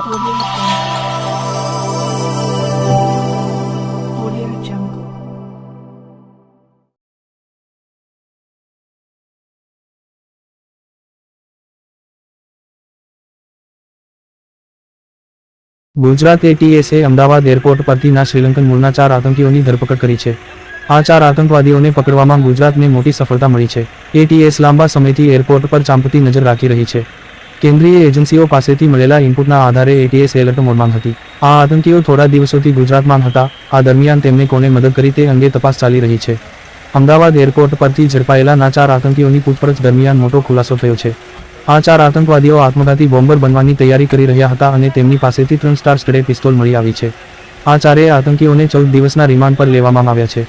Audio Jungle. Gujarat એટીએસે Ahmedabad airport પરથી Sri Lankan મૂળના 4 આતંકીઓની ધરપકડ કરી છે. આ 4 આતંકવાદીઓને પકડવામાં ગુજરાતને મોટી સફળતા મળી છે. એટીએસ લાંબા સમયથી એરપોર્ટ પર ચાંપતી નજર રાખી રહી છે. કેન્દ્રીય એજન્સીઓ પાસેથી મળેલા ઇનપુટના આધારે એટીએસ એલર્ટ મોડમાં હતી. આ આતંકીઓ થોડા દિવસોથી ગુજરાતમાં હતા. આ દરમિયાન તેમને કોણે મદદ કરી તે અંગે તપાસ ચાલી રહી છે. અમદાવાદ એરપોર્ટ પરથી ઝડપાયેલા 4 આતંકીઓની પૂછપરછ દરમિયાન મોટો ખુલાસો થયો છે. આ 4 આતંકવાદીઓ આત્મઘાતી બોમ્બર બનવાની તૈયારી કરી રહ્યા હતા અને તેમની પાસેથી 3 સ્ટાર સ્ટડેડ પિસ્તોલ મળી આવી છે. આ 4 આતંકીઓને 14 દિવસના રિમાન્ડ પર લેવામાં આવ્યા છે.